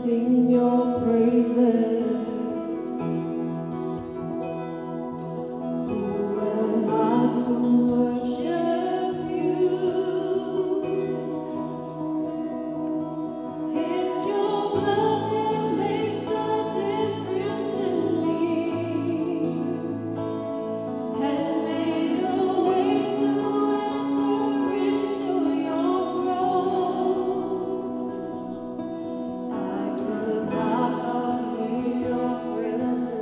Sing your praises. Who am I to worship you? It's your blood that makes a difference in me, and made a way to enter into your throne. I could not be your presence.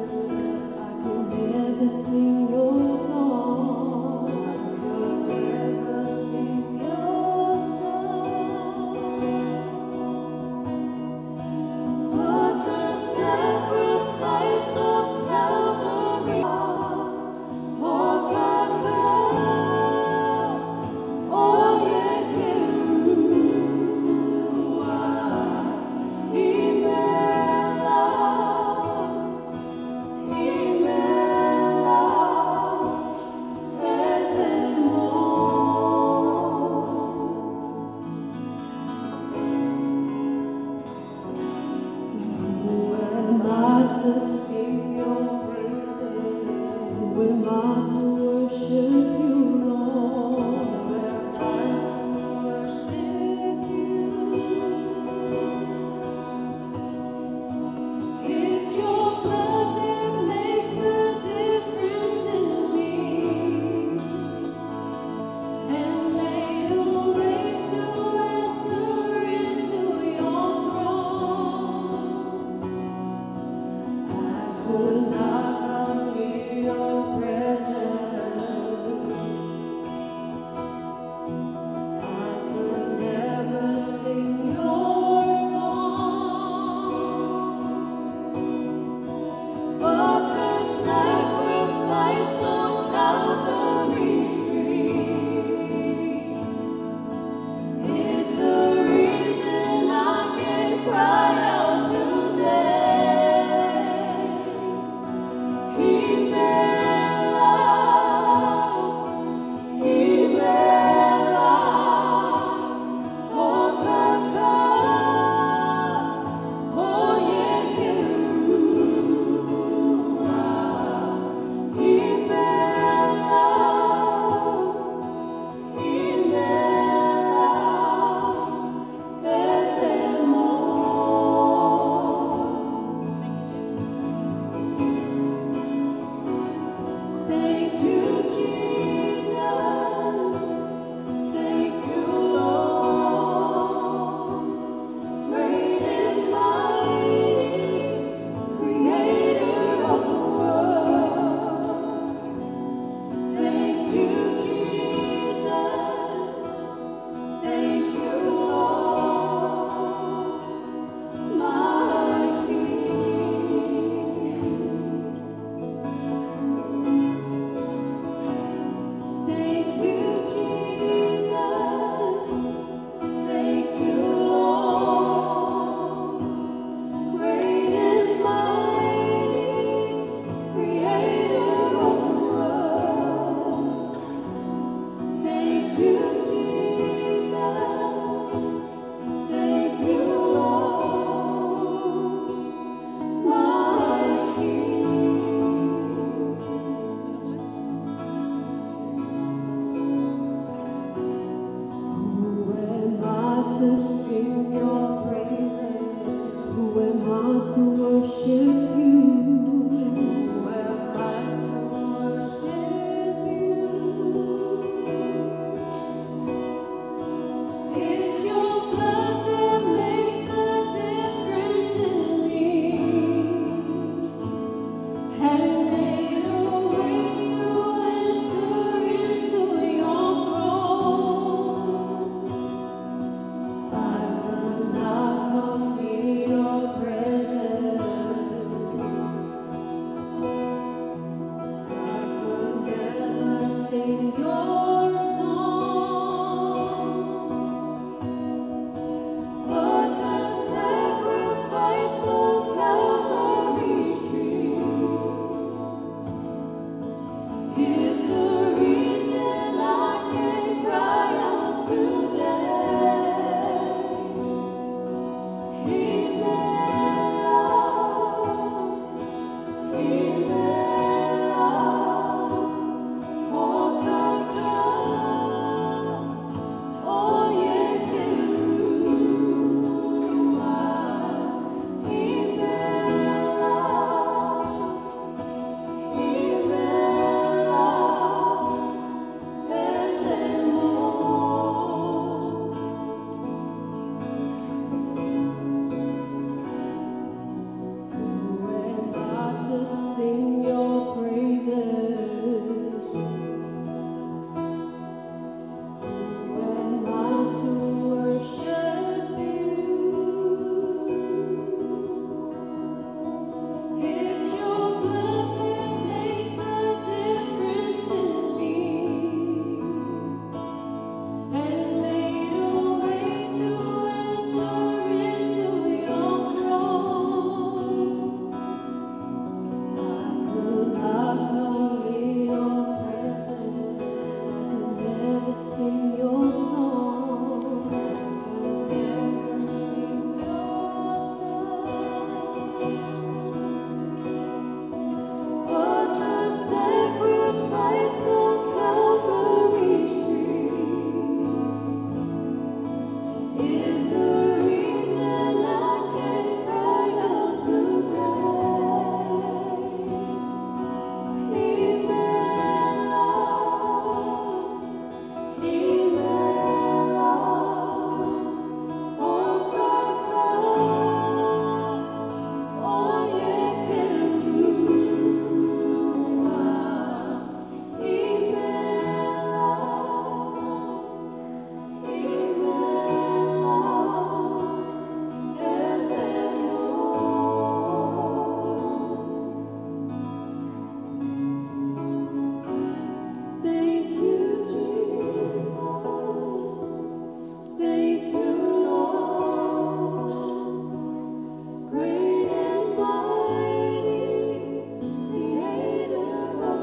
I could never sing your song. I could never sing your song. to worship you? Who am I to worship you? It's your blood that makes a difference in me, and made a way to enter into your throne. I could not come near your presence. I could never sing your song. But the sacrifice on Calvary's tree is the reason I can cry out today. Sing your praises. When I'm to worship you, it's your blood that makes a difference in me, and made a way to enter into your throne. I could not come near your presence. I could never sing your song. I could never sing your song. But the sacrifice on Calvary's tree is the reason I can cry out today. Thank you, Jesus. Thank you, Lord. Great and mighty Creator of the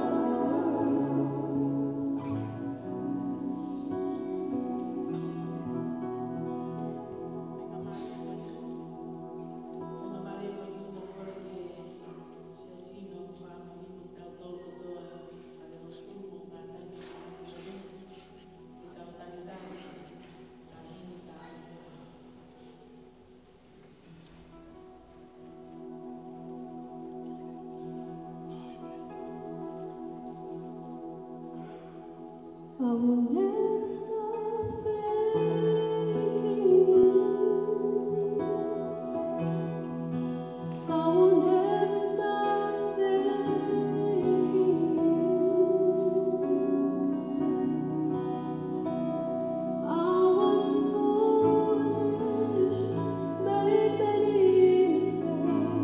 Senga maremo di un cuore che sia sino a fare di tutta autorità allo stumo kata di kita utalidade tahini tahini. I will never stop thanking you. I will never stop thanking you. I was foolish, made many mistakes,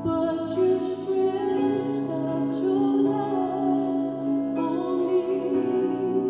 but you stretched out your hand for me.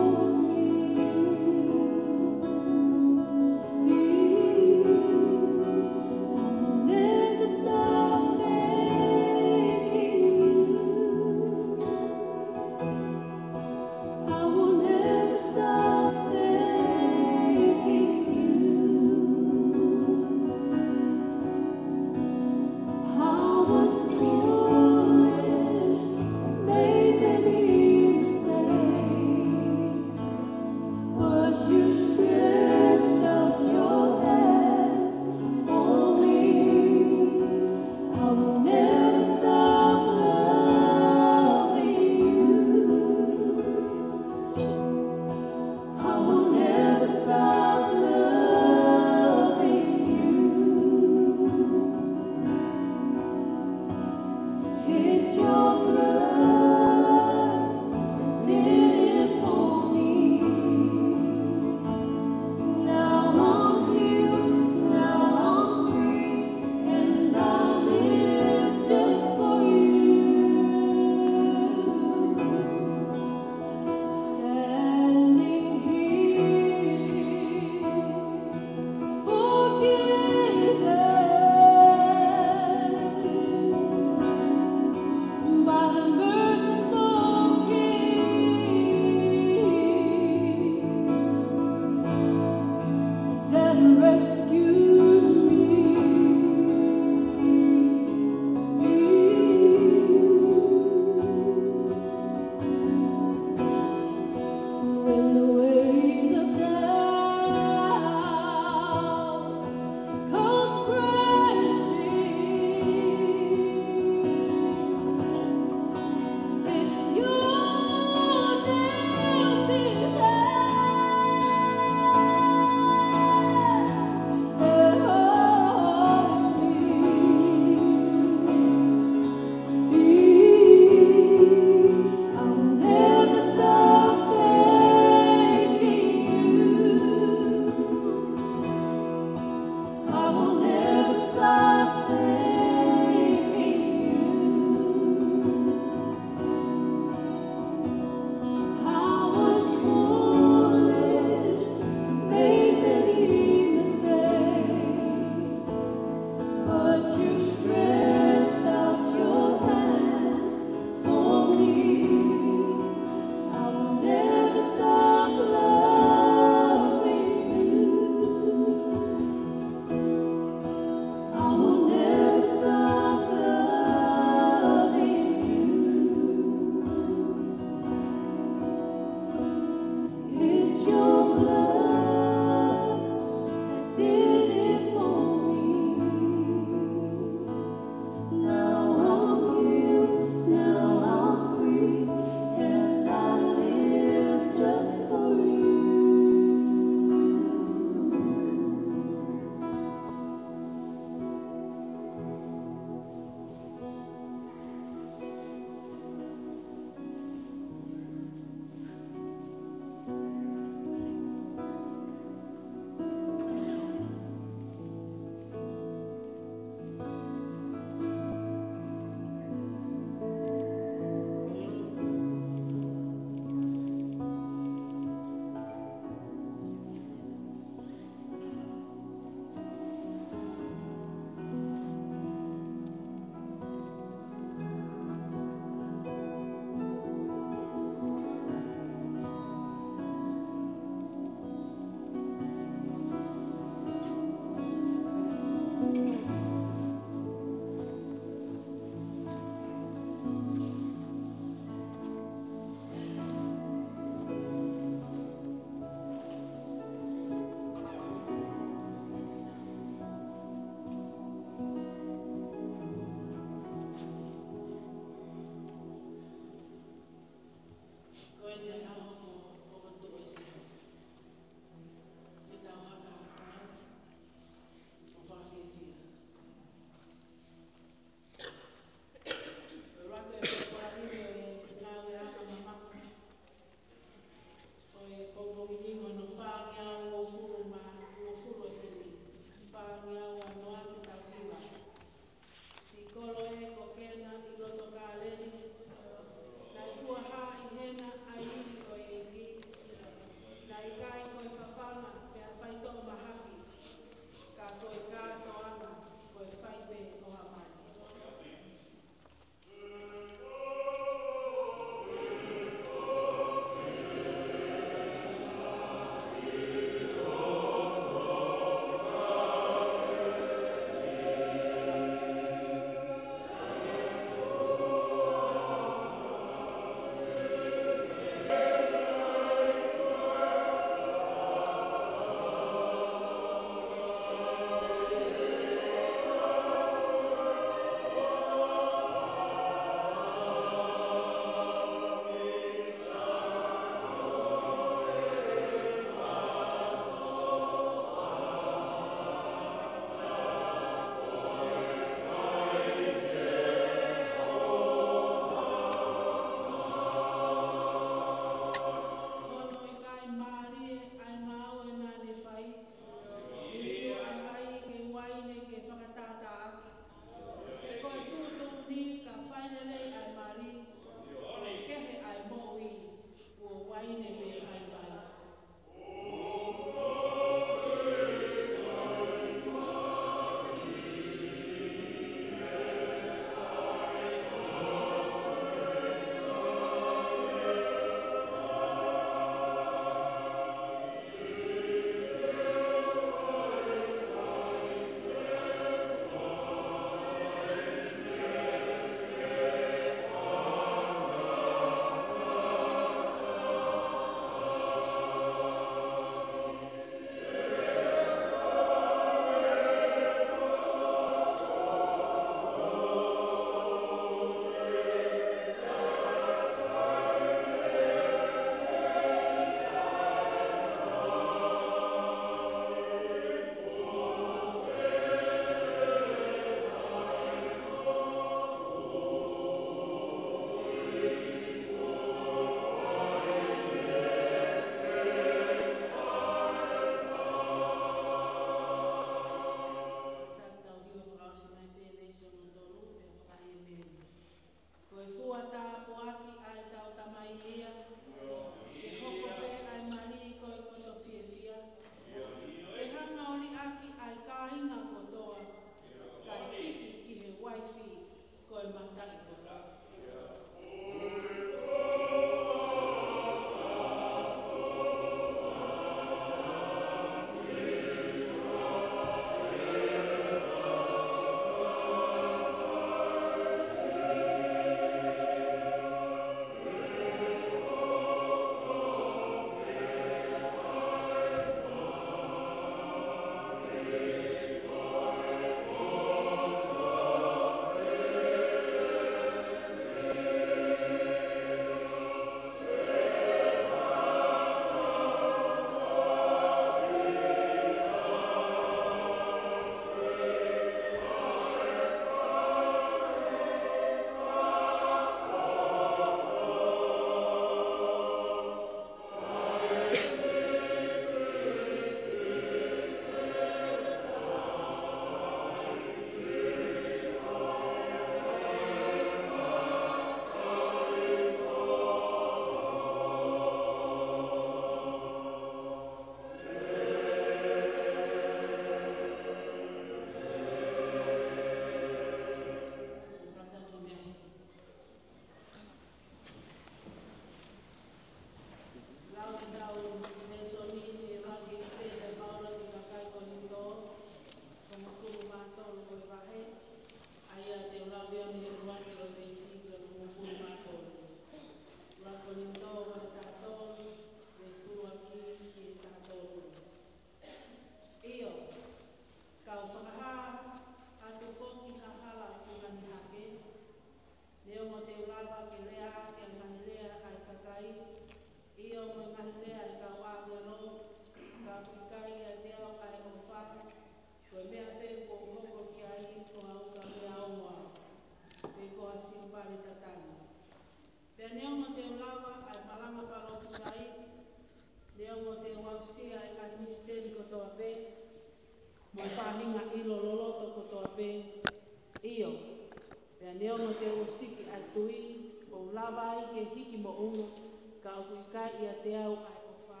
ia te au ai o wha,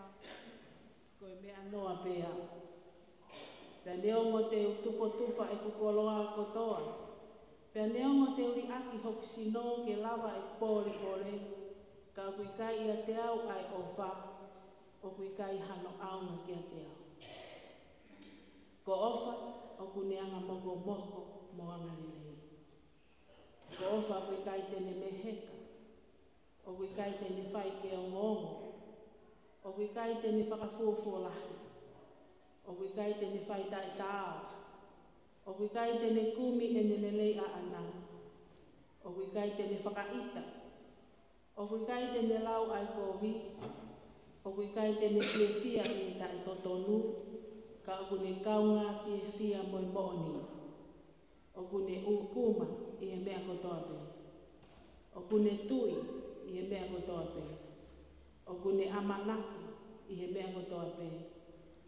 koe mea noa pēa. Pea neongo te tufa e kukoloa kotoa. Pea neongo te uri aki hoki sino ke lava e pōri pōre, ka kui kai ia te au ai o wha, o kui kai hano aunga kia te au. Ko ofa, o kuneanga moko moanga lelei. Ko ofa kui kai tene meheka, o kui kai tene whai ke o ngongo, o kui kai tene whakafuofolahi, o kui kai tene whai tai tāo, o kui kai tene kumi e nelelei a ana, o kui kai tene whakaita, o kui kai tene lau ai kovi, o kui kai tene fia e tai totonu, ka o kune kaunga fia moi moni, o kune ukuma i e mea kotoa pe, o kune tui i e mea kotoa pe, o kune amanaki i e mea kotoa pe,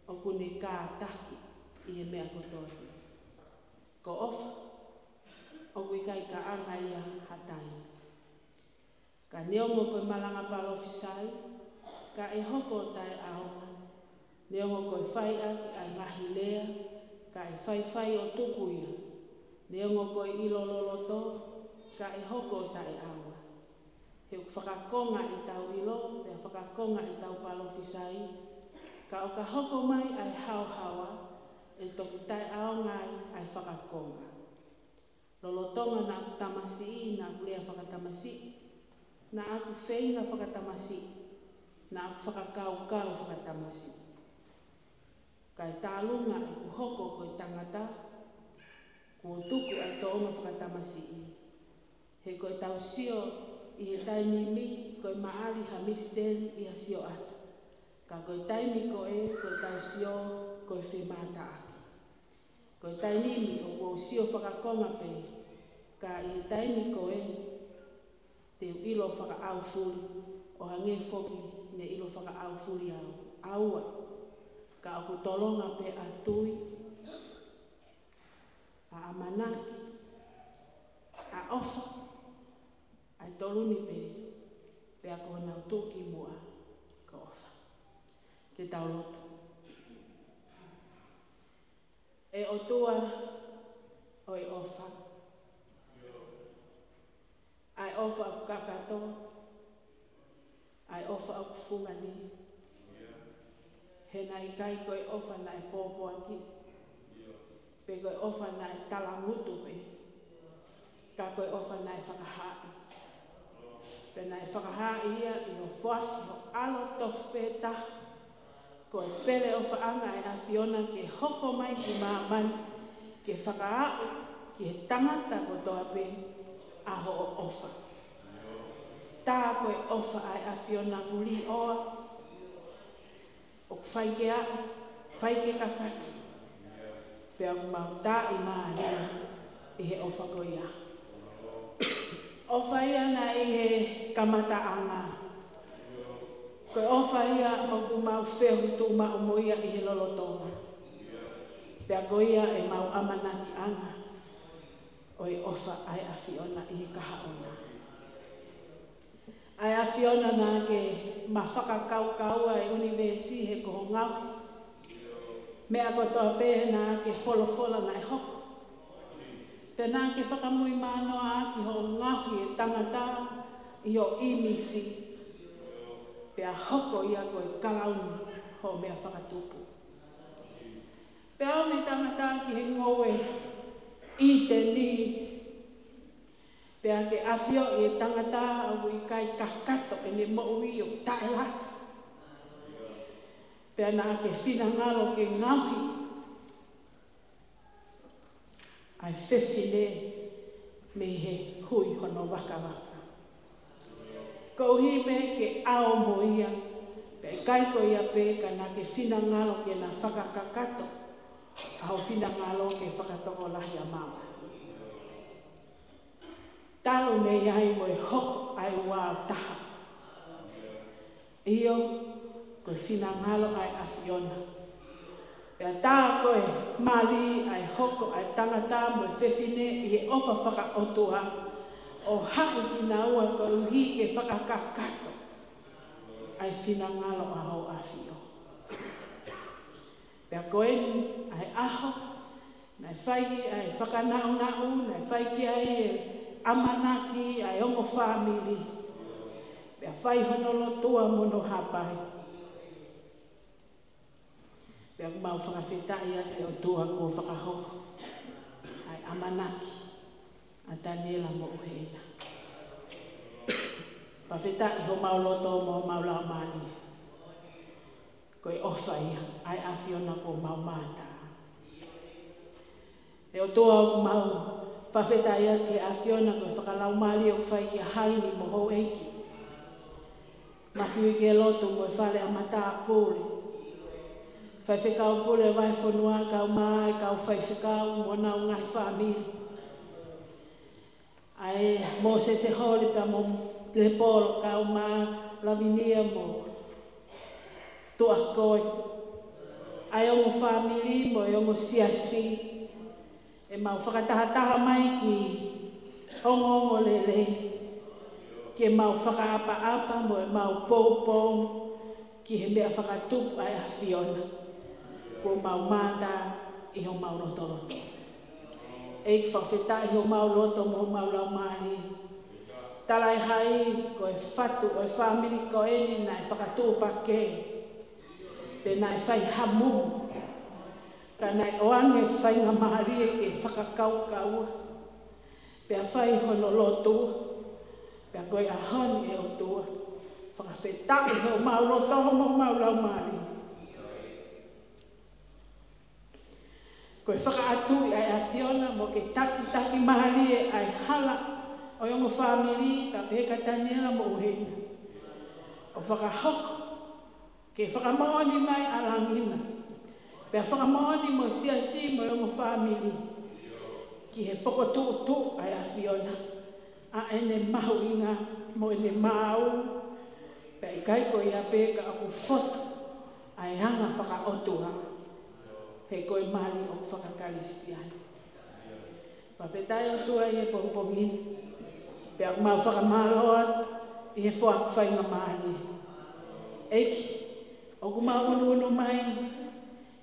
o kune kātaki i e mea kotoa pe. Ko ofa, o kui kai ka anga ia hatai. Ka neongo koe malanga palo fisai, ka e hoko tai aonga, neongo koe whai aki a ngahi lea, ka e whai o tuku ia, neongo koe ilololoto, ka e hoko tai aonga. He whakakonga i tau ilo, pea whakakonga i tau palo fisai, ka o ka hoko mai ai hao hawa, e toki tai aonga ai whakakonga. Lolotonga na aku tamasi, na aku lea whakatamasi, na aku whenga whakatamasi, na aku whakakau whakatamasi. Kai tālunga e ku hoko koe tangata, kua tuku ai toonga whakatamasi i. He koe tau sio i he taimimi, koe maari ha misteri i a sio atu. Ka koe taimi koe tau sio koe whemata aki. Koe taimimi o kua sio whakakonga pe, ka i he taimi koe te ilo whaka au furi, o hange whoki ne ilo whaka au furi au. Aua, ka o kutolonga pe a tui, a amanaki, a ofa, a toluni pe a kona utuki mua ka ofa. Ke tau loto. E o tua o e ofa. Ai ofa o kakato, ai ofa o kufungani. He nai kai koe ofa na e pōpō aki. Pe koe ofa na e talangutu pe. Ka koe ofa na e whakahai. Pe na e whakahai ia i o whaki o alo tofu pēta. Koe pere ofa anga e a Fiona ke hoko mai ki māmani. Ke whakaau ki he tangata ko toa pe aho o ofa. Tā koe ofa ai a Fiona uli oa. O whaike a, whaike kakaki. Pea mau tā i mānia i he ofa ko ia. Ofa ia na i he kamata anga. Koe ofa ia o ku mau whehu tu mau moia i he lolotonga. Pea ko ia e mau amanaki anga. O i ofa ai a Fiona i he kaha ona. Ai a Fiona na ke ma whakakau ai universi he koho ngau. Mea kotoa pēhe na ke wholofola na e hoko. Pe nā ke whakamui mānoa ki ho ngahi e tangata i o imisi. Pea hoko ia koe kalauni ho mea whakatupu. Pea o me tangata ki he ngowe i te ni. Pea ke awhio i e tangata au i kai kakato e ne moui o tae lata. Pea nā ke whinangalo ke ngauhi. Ai whewhine me he hui hono waka waka. Ko hime ke ao moia. Pea kai ko ia pe ka nā ke whinangalo ke nā whakakakato. Au whinangalo ke whakatoko lahi a mawa. Tau me iai mo e hoko ai wā taha. Io, koe whinangalo ai a Fiona. Pea tā koe mali ai hoko ai tangata mo e whewhine i he ofa whaka otua. O haku ki nā ua koe uhi ke whakakakato. ai fina ngalo aho afio. Pea koe ai aho, nai whai ai whakanau, nai whai ki ai amanaki ai ongo family. Pea whai honolo tua mono hapai. Pea mau whakawhetai ate o tua ko whakahoko. Ai amanaki, a Daniela mo uhena. Whawhetai ho mau loto mo mau lau mani. Koe ofai ai awhiona ko mau mata. E o toa mau whawhetai ake awhiona koe whakalau mali o whai ki haini mo ho eiki. Mawhiwi ke loto koe whale a mata pōre. Whai whekau pōre vai whanua kau mai, kau whai whekau mo nau ngai whamiri. Ai mo se hori pa mo le polo kau ma lavinia mo tua koe. Ai o mo family mo e o mo siasi. E mau whakatahataha mai ki hongo lele. Ki mau whakaapa-apa mo e mau pōpō. Ki he mea whakatupu ai a Fiona. Ko mau mata i ho mau roto. E whawhetai ho mau roto mo mau lau mari. Talai hai ko e whatu o e family ko e ni nai whakatupa ke. Pe nai whai hamu. Ka nai oange whai ngā mahari e ke whakakau-kau. Pea whai hono lotu. Pea koe a honi e o tua. Whakawhetai ho mau roto mo mau lau mari. Koe whakaatui ai a Fiona mo ke taki mahari e ai hala. O yongo family ka peka Daniela mo uhena. O whakahoko. Ke whakamaoni mai alangina. Pea whakamaoni mo siasi mo yongo family. Ki he whakotu ai a Fiona. A ene mahu inga mo ene mau. Pea ikai ko ia peka aku foto. Ai hanga whakaotua. He koe mali o whakakalistiana. Whawhetai o tua i e pongpongini. Pea mau whakamaloa i he whakawhainga mali. Eiki, o kumau unu mai,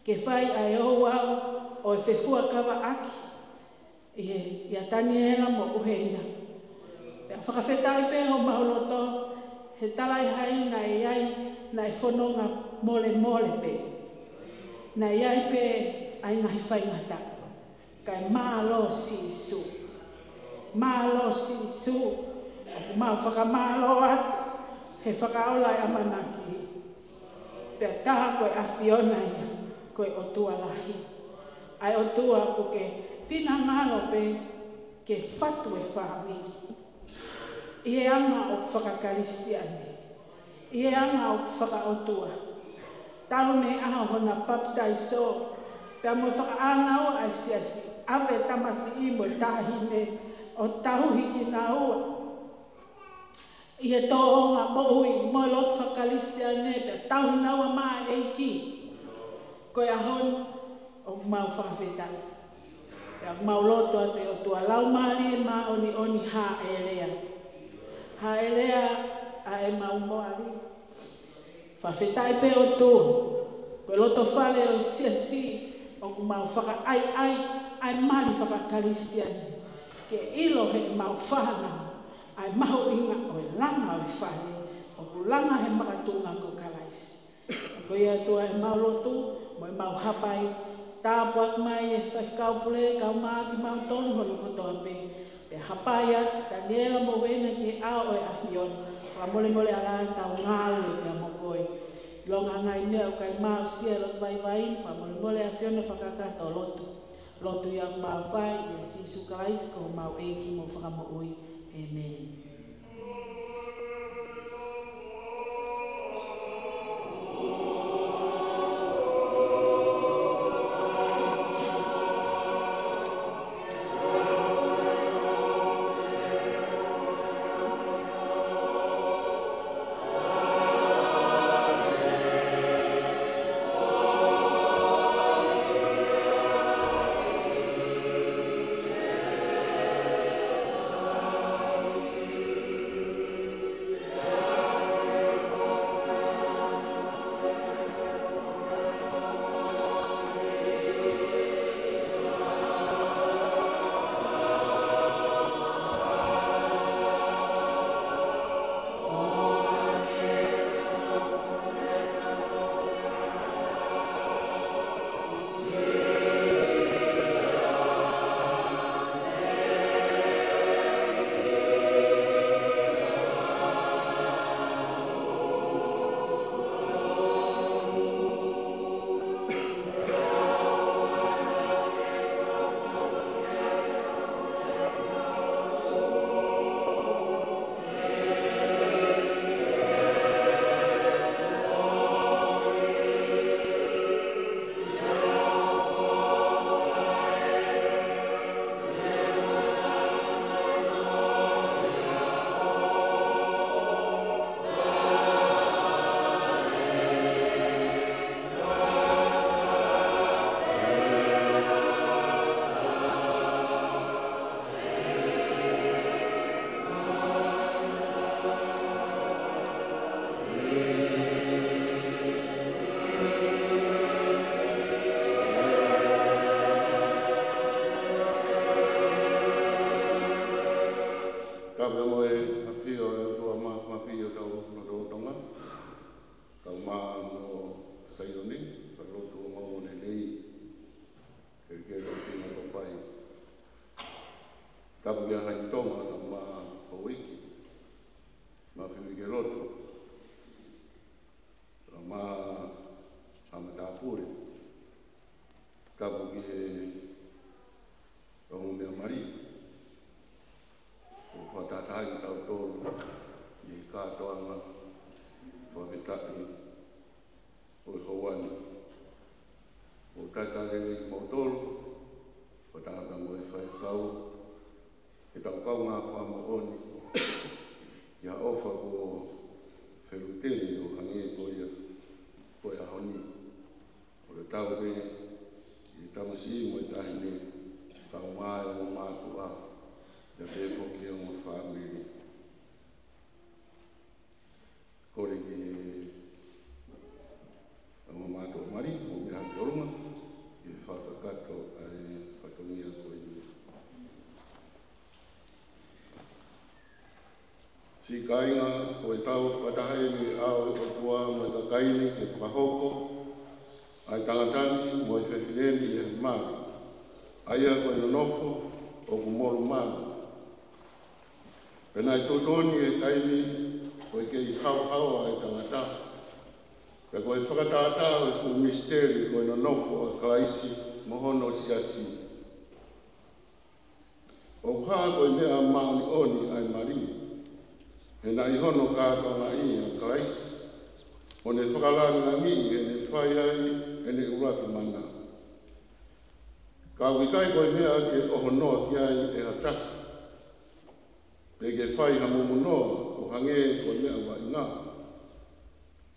ke whai ai o wau o e whewhua kawa aki. I a Daniela mo uhena. Pea whakawhetai pe o mauloto, he talai hai na e ai na e whanonga mole pe. Na iai pe ai ngahi whaingata. Kai mālo si su. Mālo si su. O mau whakamālo atu. He whakaola e amanaki. Pea taha koe a Fiona ia. Koe o tua lahi. Ai o tua ko ke whina ngalo pe ke whatu e whamiri. I e anga o whakakaristiane. I e anga o whakaotua. Tau me aha hona baptaiso. Pea mo whakaanau ai siasi. Awe tamasi i mo tahine o tahu hiki na ua. I he tohonga mohui mo lot whakalistiane. Pea tahu hinaua maa eiki. Koe ahon o mau whakawhetai. Pea mau loto ate o tua lau maari e maa oni ha elea. Ha elea a e mau moari. Whawhetai pe o tō, koe loto whale o siasi, o ku mau whaka ai mari whakakaristiani. Ke ilo he mau whana, ai maho inga o e langa o e whale, o ku langa he makatunga ko kalaisi. Ko ia tua e mau loto, mo e mau hapai, tāpuak mai e whawhikau pule, kau maa ki mau tonu hono kotoa pe. Pe hapai at, Daniela mo wena ki ao e a Fiona. Mole ala tau ngalu e mo koe. Longa ngai mea o kai mau sia lo vai, mole a Fiona whakakata o lotu. Lotu ia mau whai, ia sisu kais ko mau eiki mo whakamo ui. Amen. Kawe mo e hawhio e tua mawhio tau rotonga. Kau maa no Saioni, ka roto o mau ne nei. Ke rotina ko pai. Kawe ia hai tonga ka maa hauiki. Mawhio ke roto. Ka maa hamatapuri. Kawe ke Rongo mea mari. O whatatai tau tōru i kātoanga whaketai o i hauani. O tatarere i mautoru, o tāta mo i whaekau, e tau kau ngā whamaoni, kia ofa ko wheruteni o hange ko ia honi. O le tau me i tamasi mo i tahine, kau mai o mātua, ya te poki o ngā whāmiri. Kore ki o mātua mari, o mea te orunga, i whakakato a e whatongia ko i ni. Si kainga, ko e tau whatahe ni ao e kotua mo e kakaini ke whahoko, ai tangatani mo e whewhineni e mari. Aia ko e nonofo o kumoru manu. Pena i tōtoni e taini o e kei hau a e tangata. Pe ko e whakatata o e fu misteri ko e nonofo a Kraisi mohono siasi. O kaa ko e mea mauni oni ai mari. E na ihono kātonga i a Kraisi. O ne whakalanga ngi e ne whai ai e ne uraki mana. Ka wikai koe mea ke oho noa ki ai e hataki. Te ke whai hamumu noa o hange koe mea wa inga.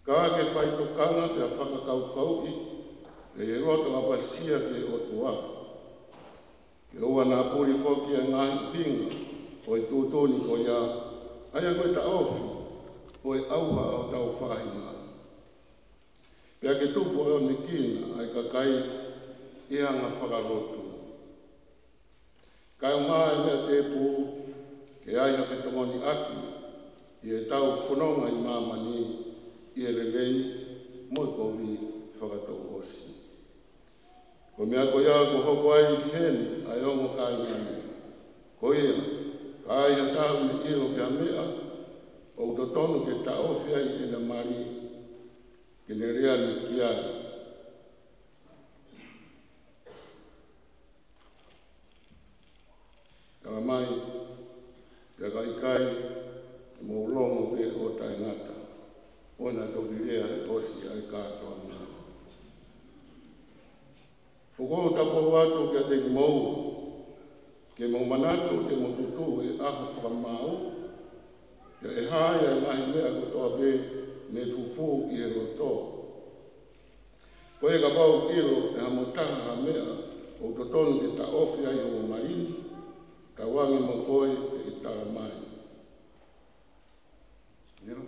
Ka ke whai tokanga te a whakakau kaui e he roto apasia ke o tua. Ke oa nā puri whoki a ngahi pinga o e tūtoni ko ia. Aia koe ta ofi o e auha o tau whahinga. Pea ke tupu o ne kina ai kakai e anga whakarotu. Kai o mai mea te pū, ke ai hake tongoni aki, i e tau whanonga i mamani, i e relei, moi kovi whakatou osi. Ko mea ko ia ko hoko ai ki heni, ai ongo kai ngani. Ko ia, ka ai hatau me iro ke mea, o utotonu ke ta ofi ai e na mari, ke ne rea ni ki ai. Kala mai, pia kai mo longo pe o tai ngata. Ona tau direa e osi ai kātoa ngā. O kō tapo watu kia te mou, ke mau manatu te mo tutu e aho whakamau, kia e haia e nahi mea kotoa pe ne fufu i e roto. Ko e ka pau iro e hamotaha ha mea o totonu ke ta ofi ai o marini, ka wangi mo koe ke i tara mai. Nero?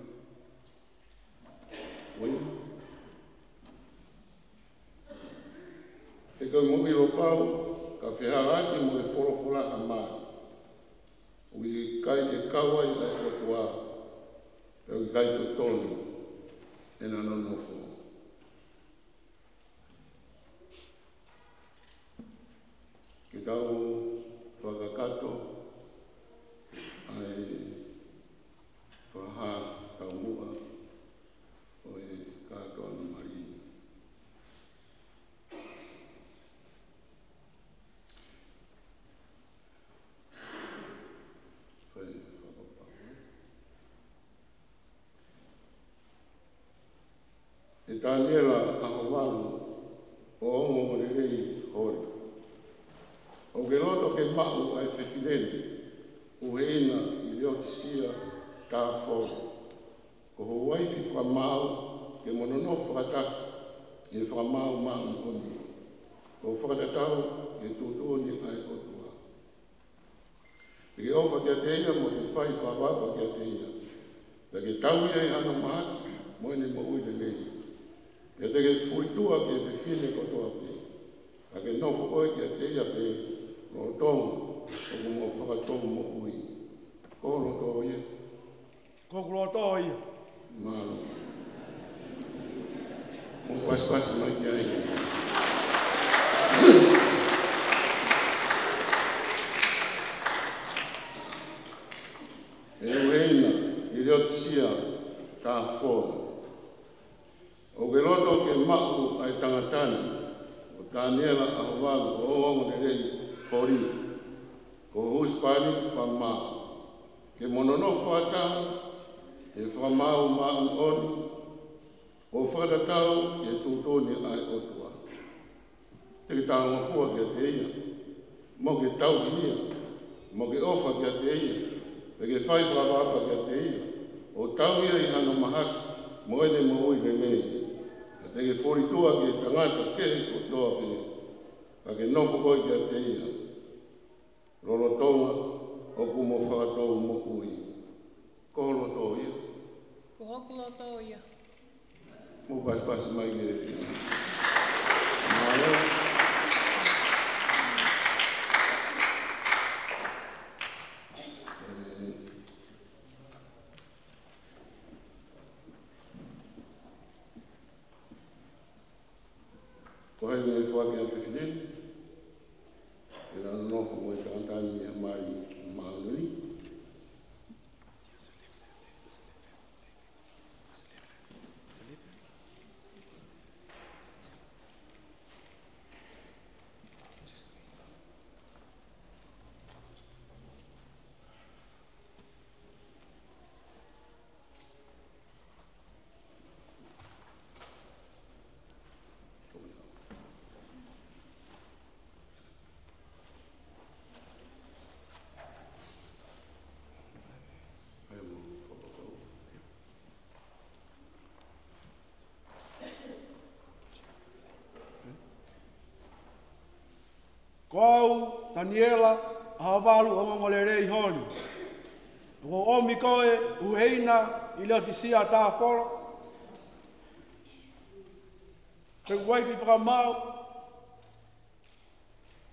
Wai? E koe mo iro pau, ka whiharaki mo e whorofora a mai. Ui kai ke kawai ai kotua, e ui kai totonu, e na nonofo. Ke tau whakakato ai whaha tau mua o e kātoa na marini. Whai whakapau. E tāniela ahowaru o ongo morerei hori. O ke roto ke mahu ai whewhineni, o he ina i reo tisia tā whoro. Ko ho waifi whamau ke monono whakataki i whamau mahu oni. Ko whakatatau ke tūtoni ai otua. Ke ofa kia te ia mo te whai whawapa kia te ia. Pe ke tau ia i hana mahaki, mo ene mo uile nei. Pe te ke fuitua ke te whine kotoa pe. Ka ke nofo oe kia te ia pe, o tonga, o mo whakatou mo ui. Koro kuloto ia. Malo. Mo pas mai kia ai. E ueina, I leo tisia ka fōna. O ke roto ke maku ai tangatani, o tāniela a hawalu o ongo ne rei hori, ko huspani whamau. Ke monono whātau, e whamau mau oni, o whakatau ke tūtoni ai otua. Te tānga fua ke te ia, mo ke tau ia, mo ke ofa ke te ia, pe ke whai whapapa ke te ia, o tau ia I hana mahaki, mo ene mo ui le nei. Te ke whoritua ke tangata kehi ko toa pene, ka ke nofo koi ke te ia. Roro tonga, o kumo whakatou mo ui. Ko roto ia. Ko hoku loto ia. Mo pas mai ke Malo. Ko hai me whake a whiwhine, e rana nofo mo e tāntani a mai maunuri. Ko au, Daniela, a hawalu o ngongole rei honi. Ko omi koe, uheina, I leo tisia tā whora. Te waifi whakamau,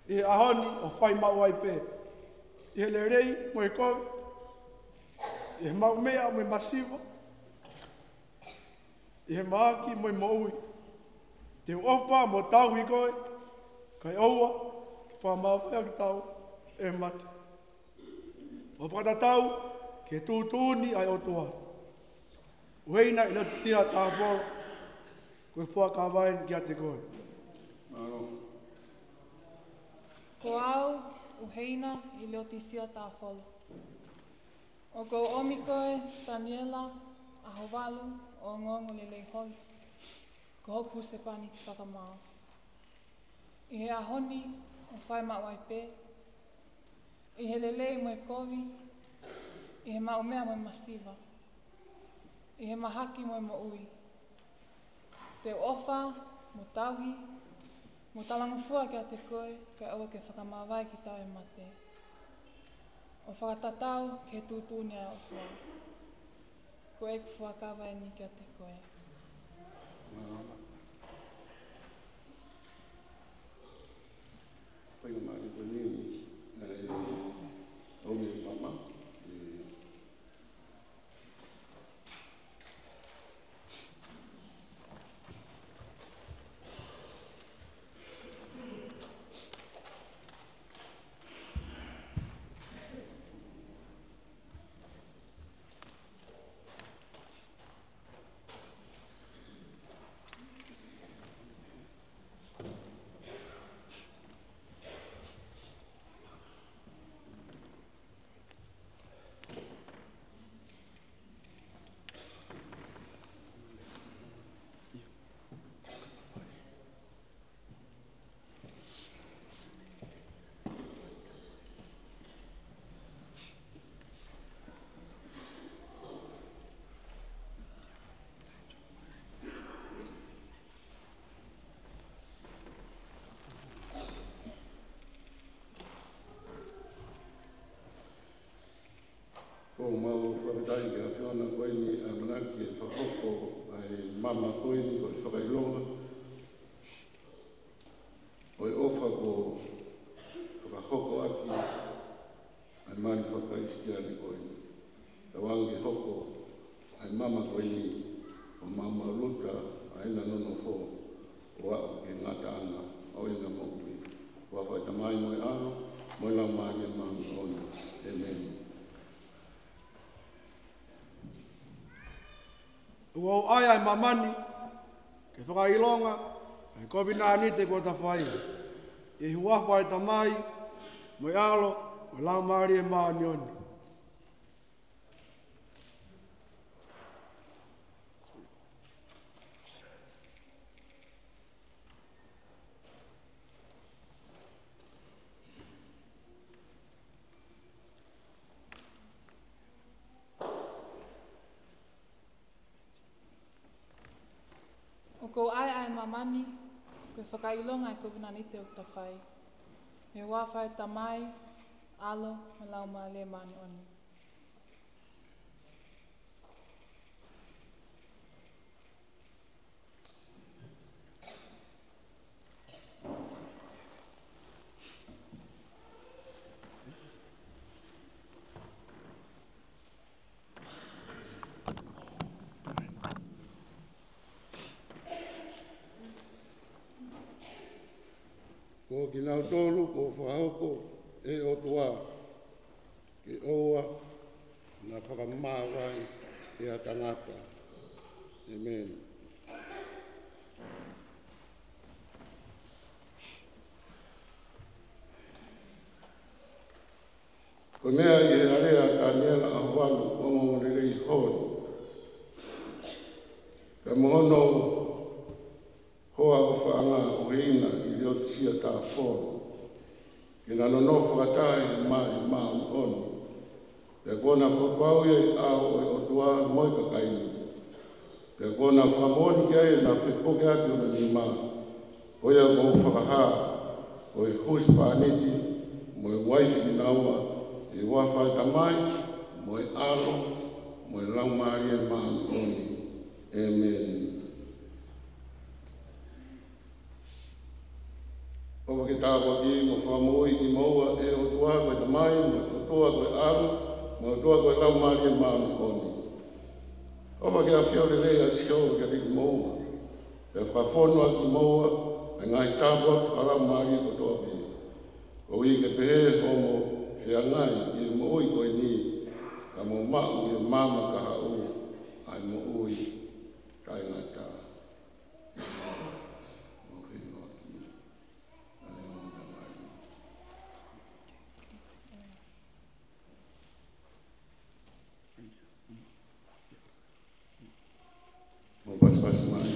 I ahoni o whai mau ai pē. I hele rei, mo e koe, I he mau mea, mo e masiwa. I he maaki, mo e mo ui. Te ofa, mo tau I koe, kai aua, whamau e aki tau, e mate. O whakatatau, ke tūtūni ai otua. Uheina I leo tisia tā whora, koe whakawain kia te koe. Malo. Ko au, uheina, I leo tisia tā wholo. O ko omi koe, Daniela, a hawalu, o ngongo lelei hoi. Ko hoku se pani whakamau. I he ahoni, o whai mau ai pē. I he lelei mo e kovi. I he mau mea mo e masiva. I he mahaki mo e mo ui. Te ofa, mo tauhi, mo talangafua kia te koe, kai aua ke whakamawai ki tau e mate. O whakatatau ke tūtūni a ofua. Ko e whakawai ni kia te koe. Pai o mai ko ni o me mama. Ko mau whakatai ki a whiona koe ni a manaki e whakoko ai mama koe ni koe whakailonga. Oi ofa ko whakahoko aki ai mani whakaistia ni koe ni. Tawangi hoko ai mama ko ni o mama luta ai na no fo wa o ke ngata ana o ina mo ki wa fa ta mai mo ano mo la mai ma o amen. Ua ai ai mamani ke whakailonga ai kovina ni te ko ta whai e hua whai ta mai mo alo mo lau maari e maa ni oni. O kou ai mamani, koe whakailonga e kovina ni te o ta whai. Me wawhai ta mai, alo, me lau maa le mani oni. Ko ki nau tolu, ko whahoko e o tua, ke oa, na whakamāwai e a tangata. Amen. Ko mea i e area tāniela a walu o ngōrerei hoi. Ka mohono hoa o whaanga o heina i reo tia tā whoro. Ki na no whakatai mai mau oni. Pea kona whapau e ao e o tua moi kakaini. Pea kona whamoni kia e na whipoke ake o na ni maa. Koia ko whakaha, ko e hus pāneti, mo e waifi ni naua, e wawhai ka mai, mo e alo, mo e lau maari e mau oni. Amen. Owa ke tāua ki mo whamoi ki maua e o tua koe ta mai, mo e toa koe aru, mo e toa koe lau maari e maami oni. Owa ke a whiore lea sio ke riki maua, e whawhonua ki maua, e ngai tāpua ki whalau maari e toa pe. O i ke pehe homo whia ngai i mo ui koe ni, ka mo mau i mama ka hau, ai mo ui kai ngai tā. Pas mai.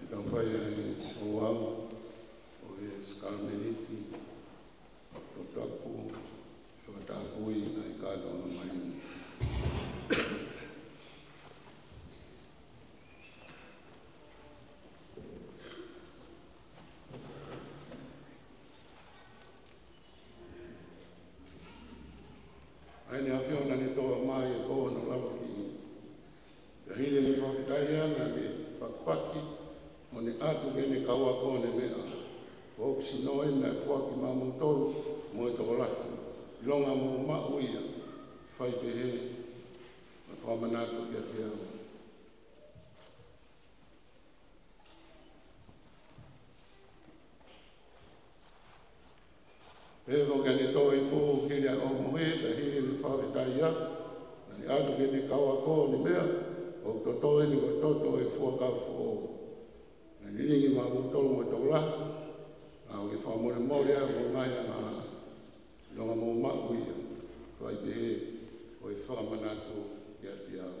Então vai o alvo, o escalmeniti. Tapu, whakatapui ai kātou na mai. Ai ne awhiona ne toa mai e koa na lawa ki. Ia hile ni whakitai ana me pakpaki, o ne atu ke ne kaua koa ne mea. O kisino e na whaki mamu tolu, mo e toko laki. Longa mo mau ia, whai pehe, na whamanato kia te au. Peho ke ne toi pō kiri a o mohe, ta hiri ni whawetai ia, na ni atu ke ne kaua kō ni mea, o toto e ni ko toto e fuakau fō. Na ni ringi mamu tolu mo e toko laki, na o ke whamore mori a mo mai a ngā. Longa mo mau ia, whai pehe, o e whamanato kia te au.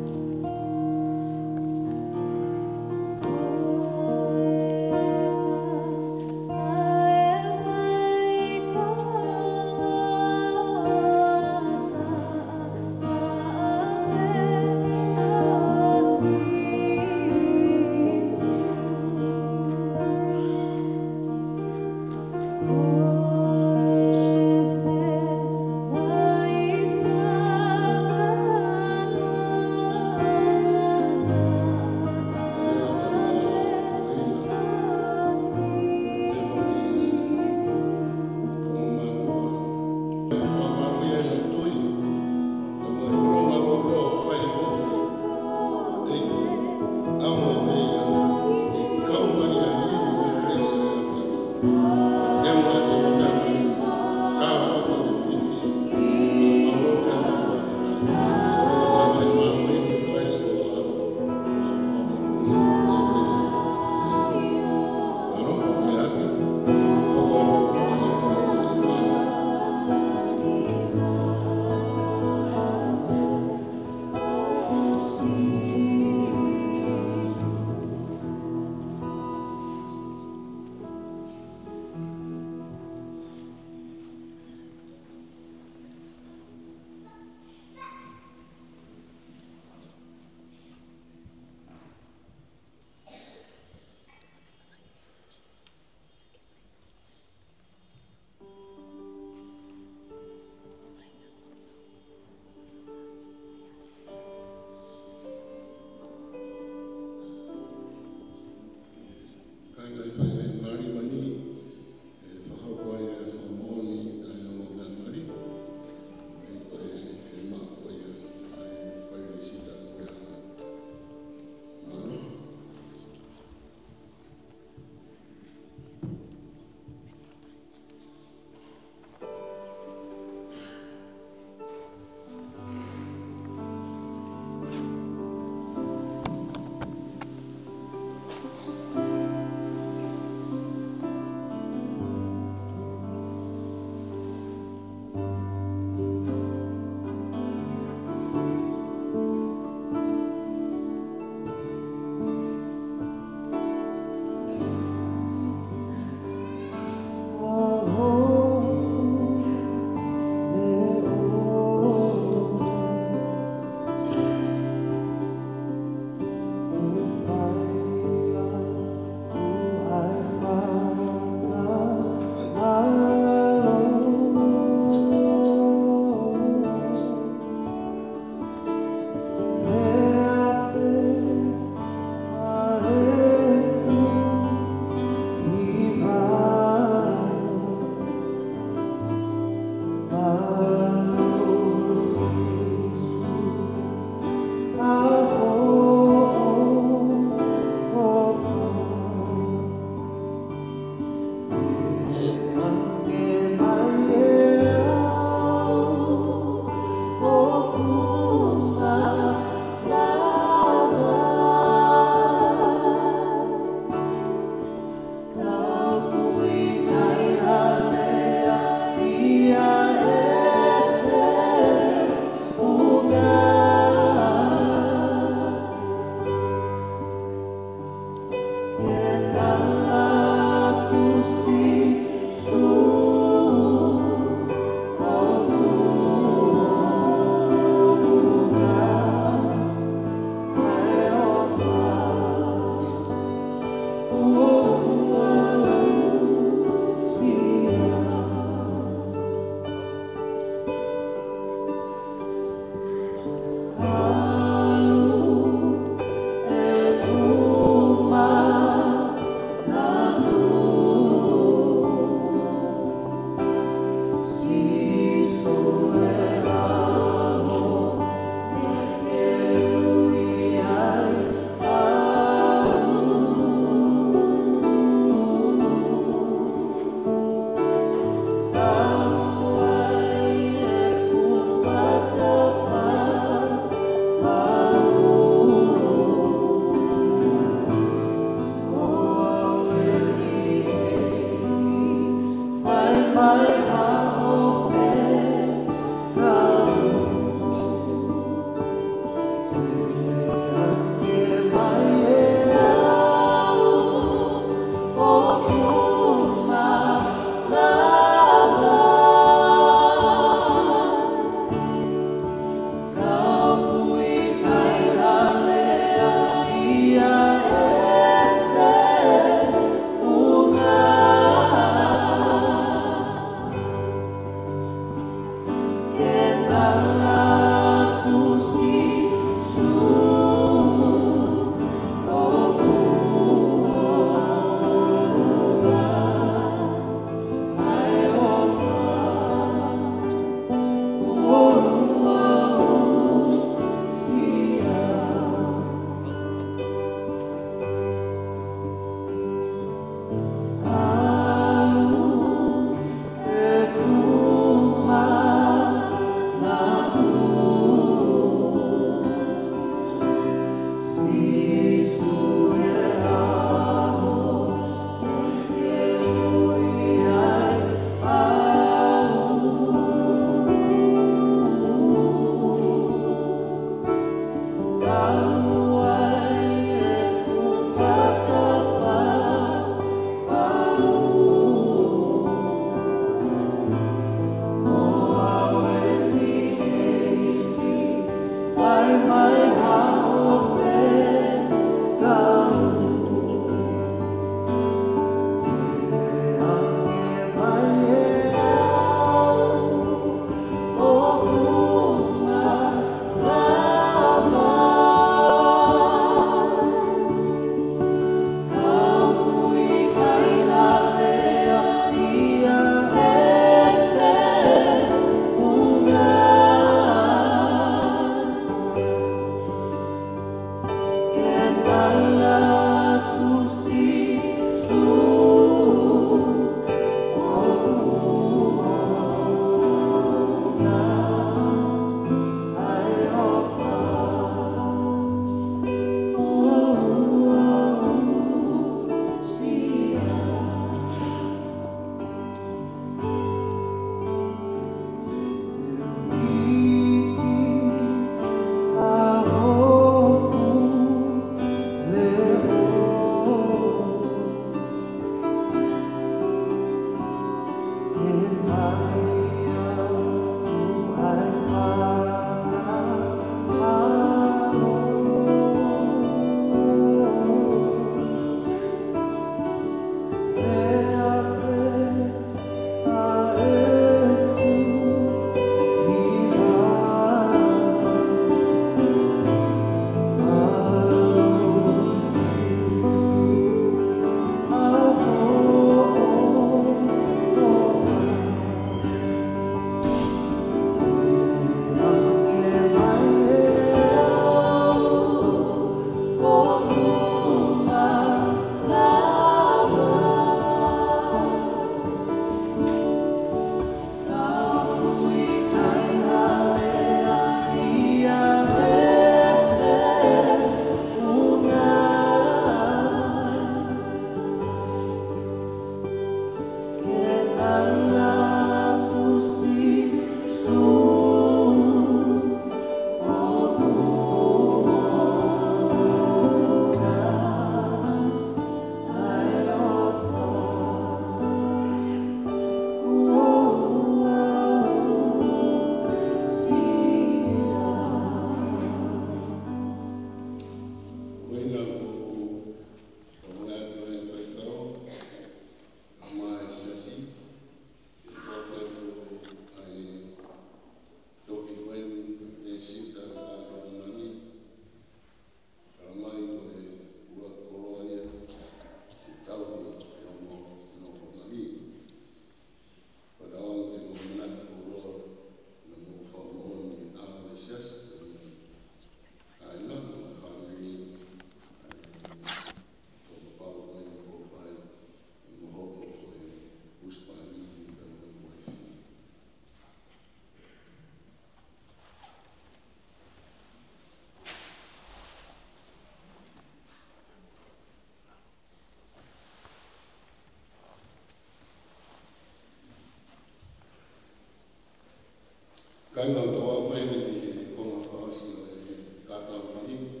Kai ngā tawa mai me te konga whaasi o e kātau marini,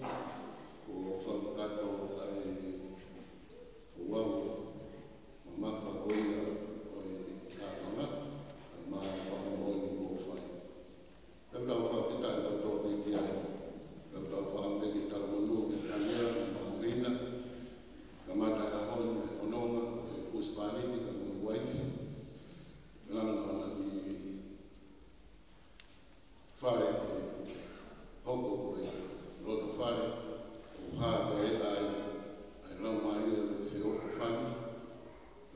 ko whamakato ai o waru, ma mawha koia o e kātanga, ma whamoroni o whai. Kau tau whawhetai ka tō pe ki ai, kau tau whaambeke tala manu ke tanea, ma huina, ka mata ka hoi e whanonga, e uspaniti ka munu waifi, langa ana ki whare ke hoko ko e roto whare, o hā ko e ai lau maria e whioko whani,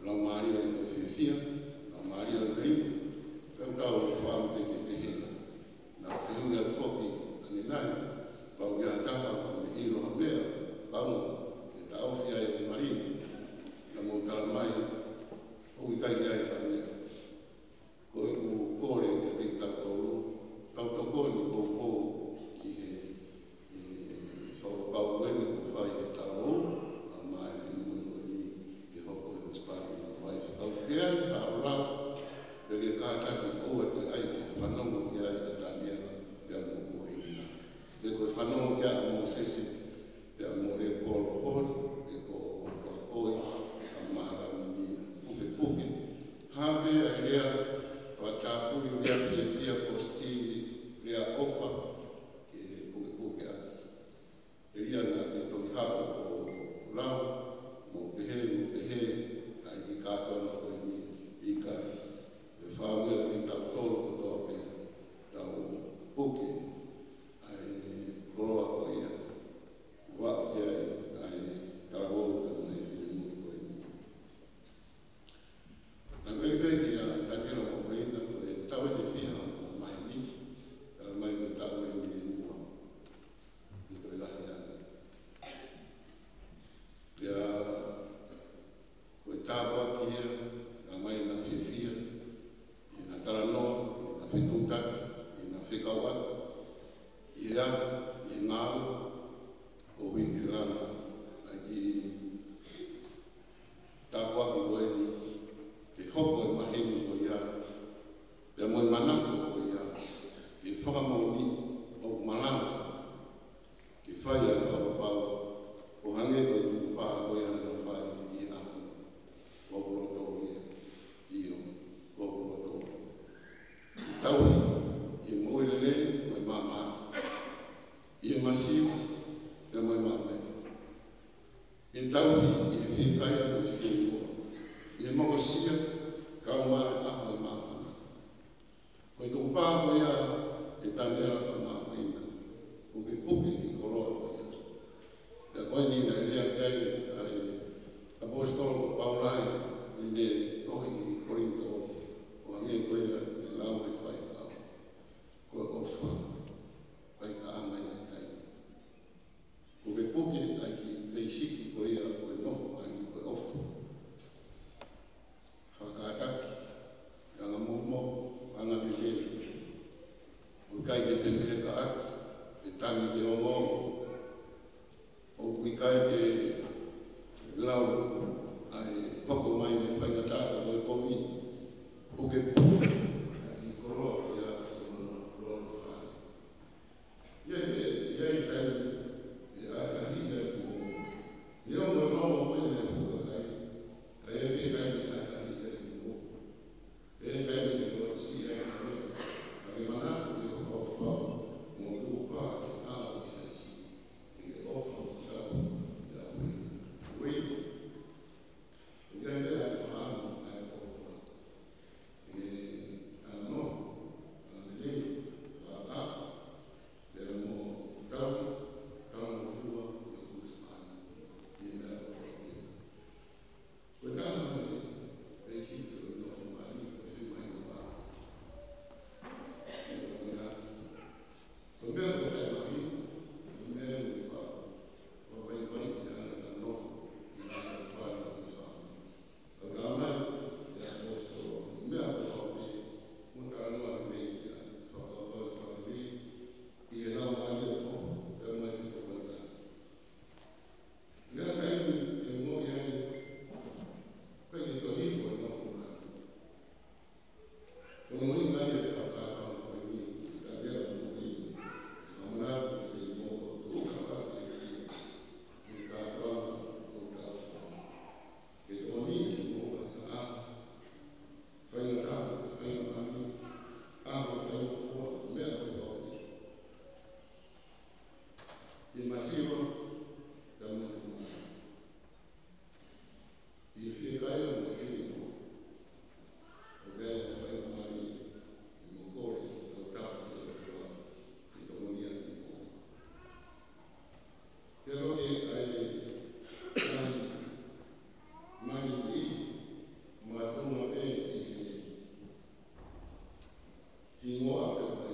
lau maria e koe whiwhia, lau maria e meimu, kau tau e whaampe ke te hea. Nā whihui atu whoki ane nai, pau kia taha me iro ha mea, paunga, ke ta awhia e marinu, ka mō tala mai, o i kai ai ha mea. Ko e ku kore ke te tautoro, tautokoni pōpō ki e whakapau wene ko whai e taro, a mai e mui koe ni ke hoko e huspani na wai whakau te ai, ta rau, pe ke kātaki oua te ai ke whanongo ki ai e taniera, pe a mō koe ina. Pe koe whanongo ki a mō sese, pe a mō re polo hori, pe ko toa koi, a mara mini, puke puke, hawe a rea, whatapui rea whiawhia postiri, rea ofa, ke puke puke mau o wiki lana aki tapua ki koeni ke hoko e maheni ko ia pe mo manako ko ia ke whakamoni o malanga ke whai a whakapau o hange ko tu pā ko ia na whai i aku o roto ia io o roto i taui i moilele mai mama i masiu pe mai mame i taui i whikai a mai whingua i moko sia kauma aho i mawhana ko i tuku pā ko ia e tanea ka mawhina o ke puke ki koroa ko ia te koe ni na rea kai ai apostolo Paulai i ne tohi ki Korinto o ange koe ia e lau e whai kau ko ofa kai ka anga ia kai o ke puke ai ki peisiki ko ia ko e nofo ani ko ofa whakaataki anga mokmoko anga lele o kai ke te mehe ka aki e tangi ki rongongo o wikai ke lau ai poko mai e whaingatata ko e komi o ke puke ai koroa ia rono whai ia i kai e ahi e kumo ia o me rono wene e huka kai kai e kai e ahi e kumo e kai e koroa si e kai kai manako e hokopau mo lupa e ao i sesi e ofa o sau ia wei ia e ai whaano ai hokopau e anofo anelei whaaka e mo tau tau mo fua e kusmani i mea hokopau koe kāna e sito e nofo mani e whimai o pā e o mea o mea ko e mahi o mea o wha o vai vai i ana ka nofo i ana whaia o wha o ngā mai e a posto o mea ko whape mo ka anua ni mei ki a whakapau e whakapiri i e nau mani e tō e mai whito kona mea ka inu e mo i ai koe ki to hifo e nofo mani o mo i mai e whakapau koe ni i ka mea mo i Amanako i mo o ka ki i ka rana o ka wha. E oni i mo a whaingatata, whaingamani, aho whainufua, mea o toki. I masiro, ka mukumai. I whikaia mo whiko. O rea whaingamani i mo kore, o tapa ki o kua, i tomonia i mo. Pero que hay mai ni matuma e ki ngoa pe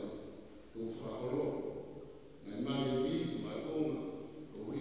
tu whakoro. Nai mai ni matuma o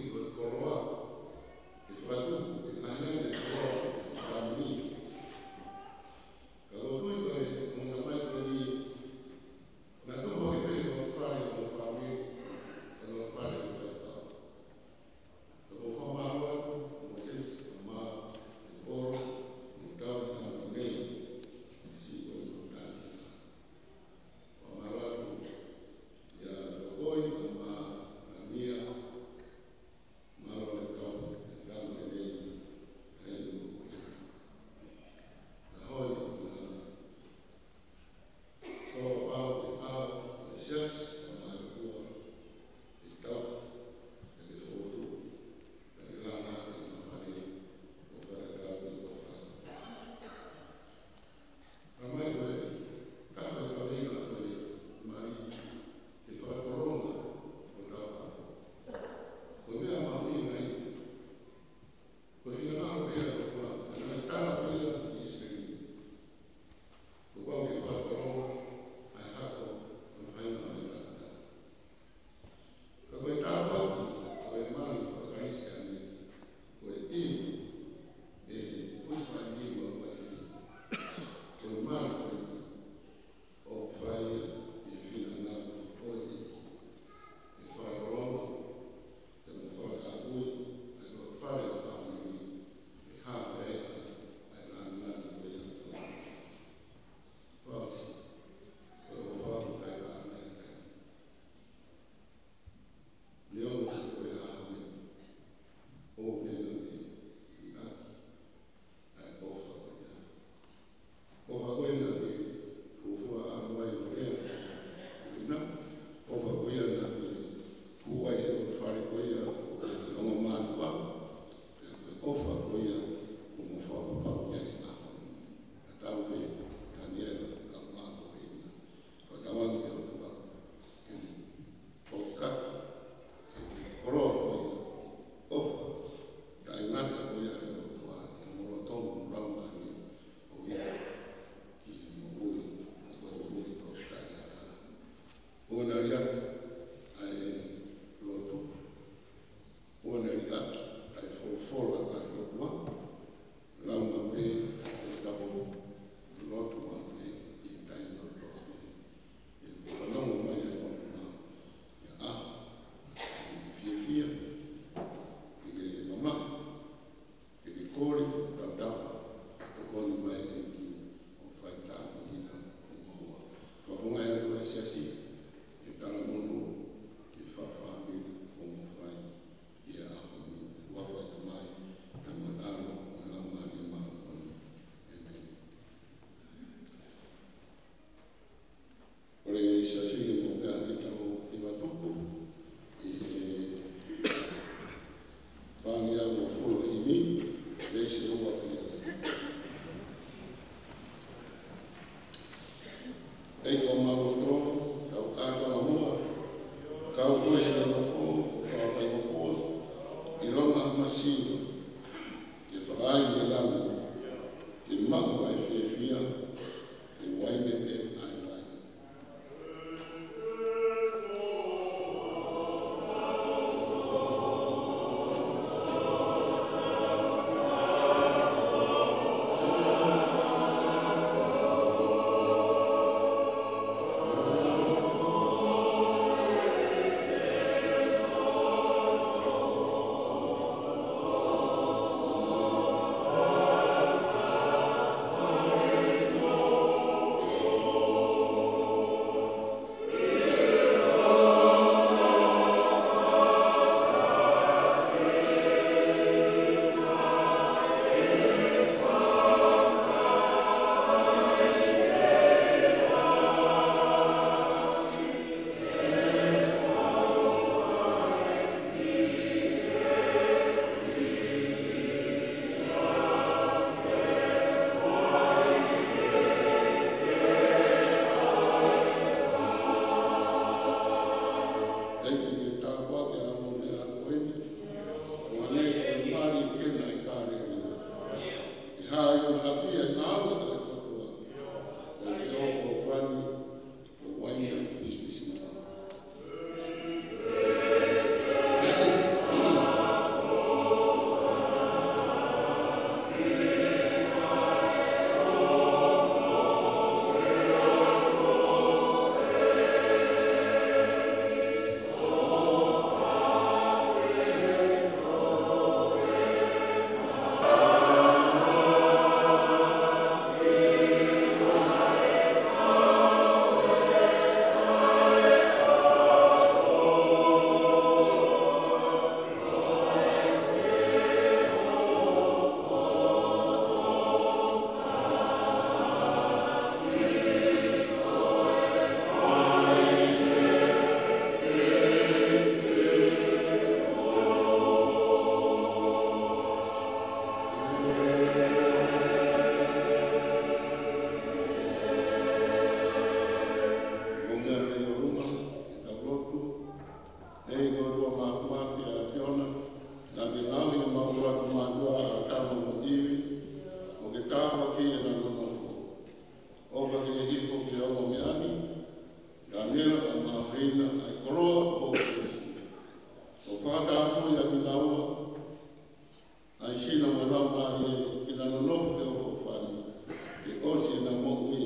ai sina mana mari ki na no fe o fani ke osi na mo ui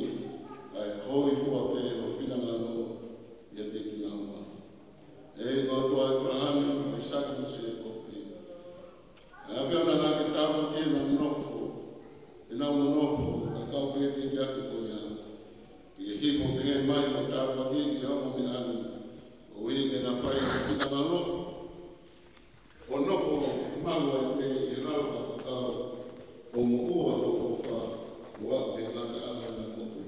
ai hoi fu pe o fina mano ia te ki na ma e go to Abraham ai sa ki se ko pe a via na ke tapa ki na nofo e na nofo ka ka pe te ki ake ko ia ki hi ko ke mai o tapa ki ki o mo mi ani o i ke na fai ki na mano o nofo malo e te rau ka o mo ua o fa ua te laka ala na motu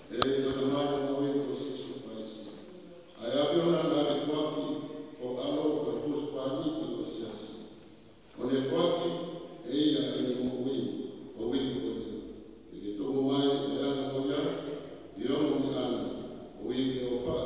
e ka mai o e ko sisu paisi ai avio na na fuaki o alo ko huspani ki o siasi o le fuaki e ia e mo ui o ui ko e to mai e ana mo ia i o mo ani o i ke o fa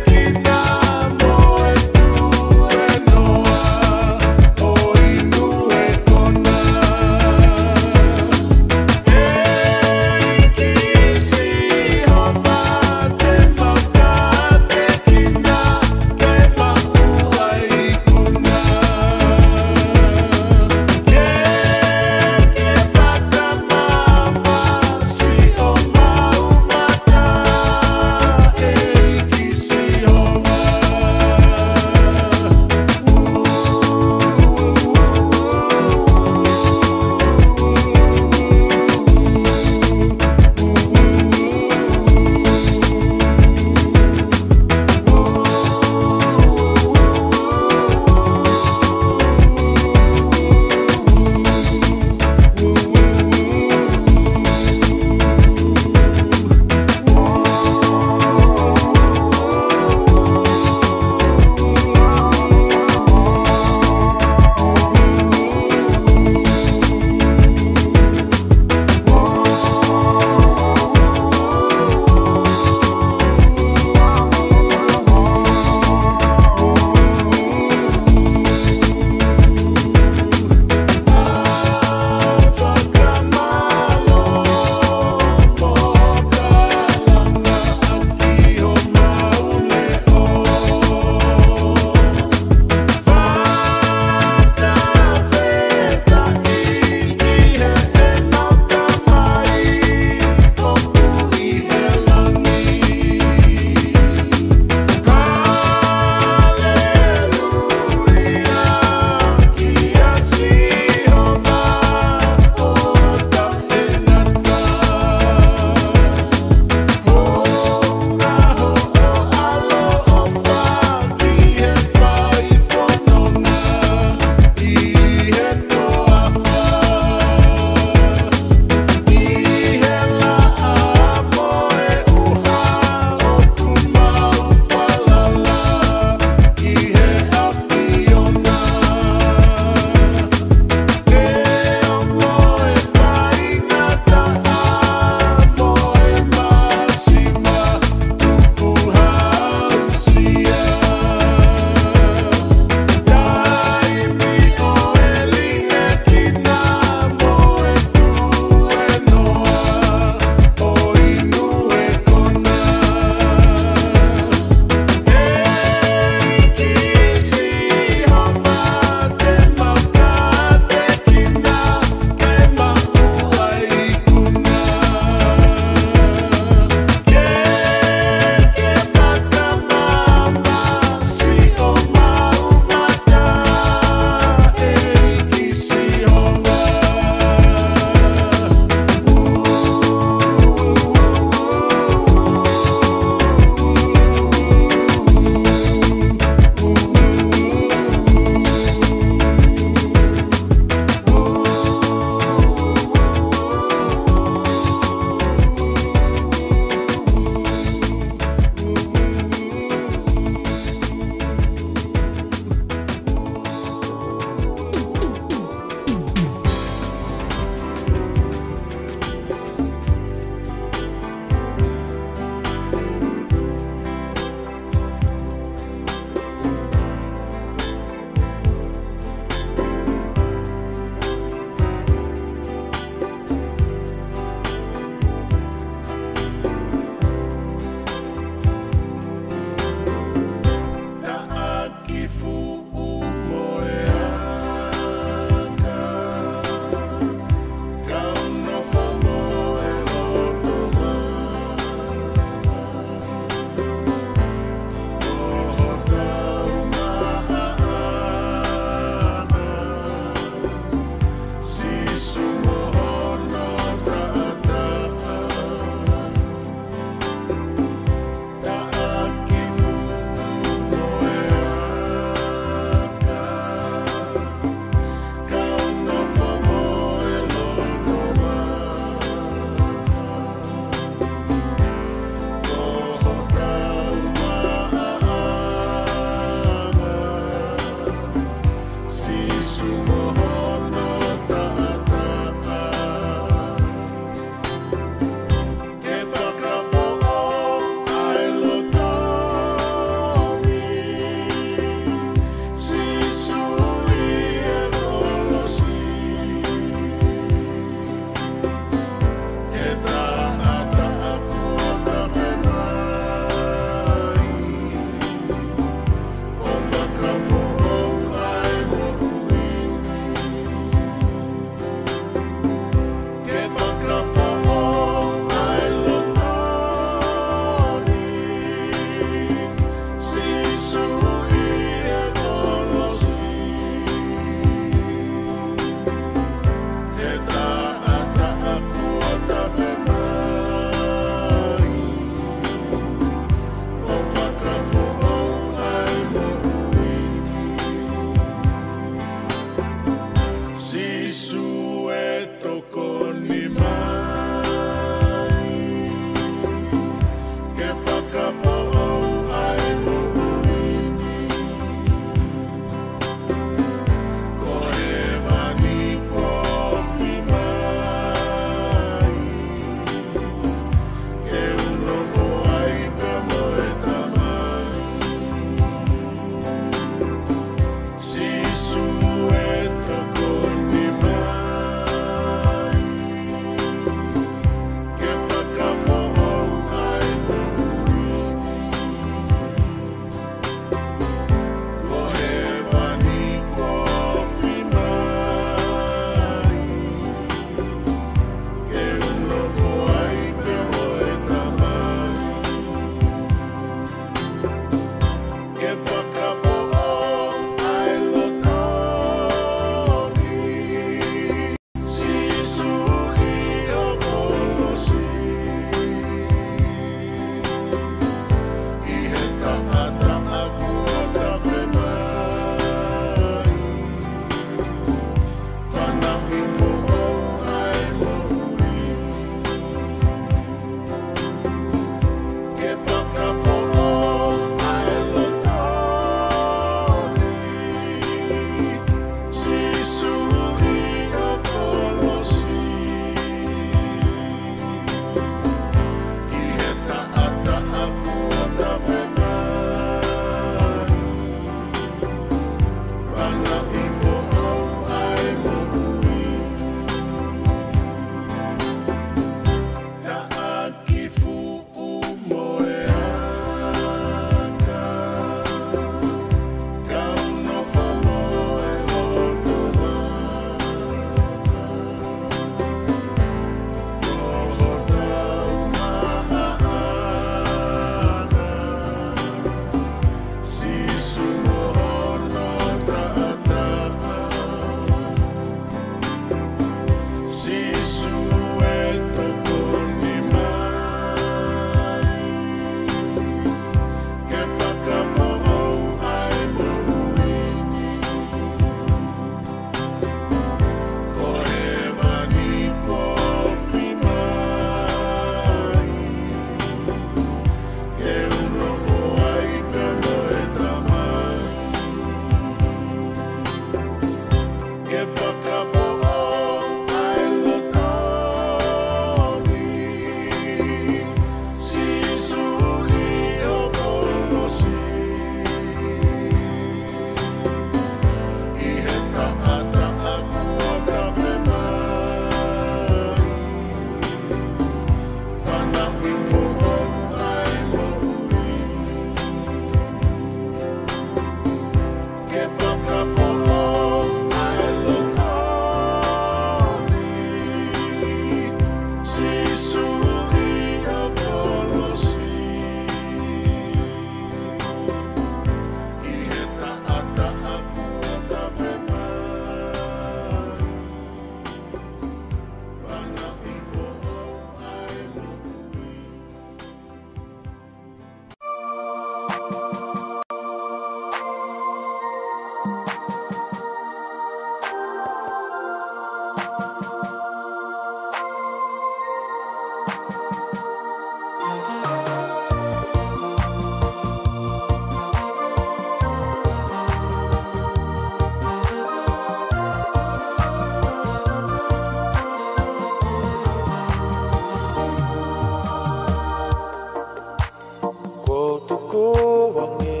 kuwange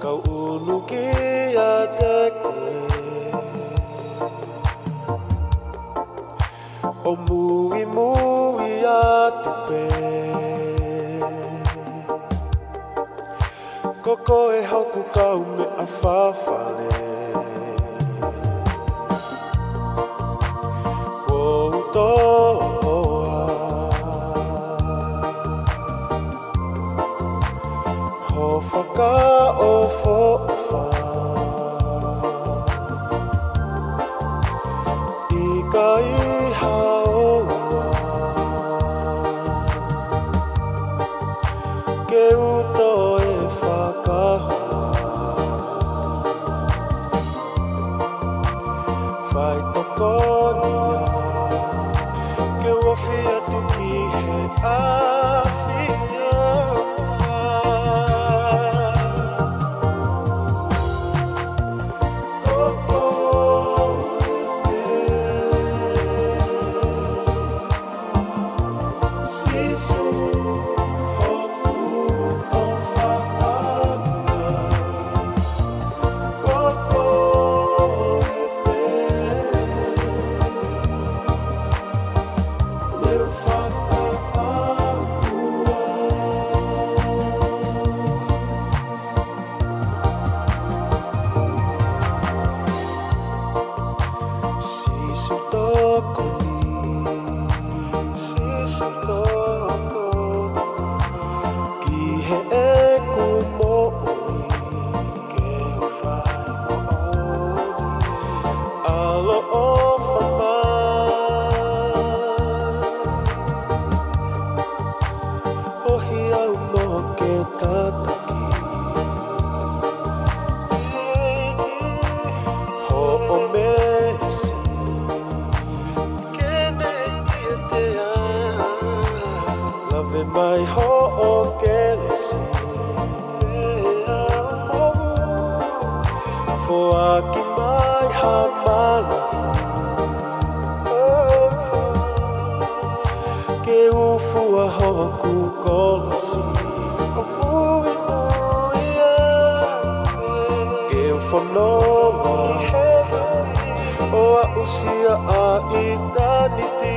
kau unuki ateke o mui mui atupe koko e hauku kau me awhawhale Whaka o who'wha I ka iha oua Ke uto e whakahoa Whai tokonia Ke wafi atu ki he awhia Mai ho o kelesi Fo aki mai ha malahi Ke ufu a hoku kolasi Ke ufononga O a usia a eternity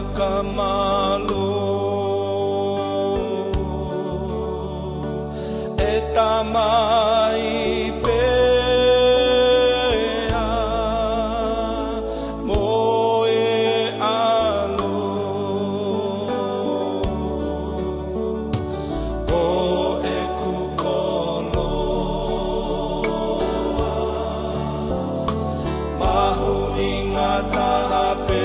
whakamalo e tamai pea mo e alo ko e kukolo mahu inga tahape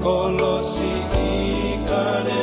Kolosi ikane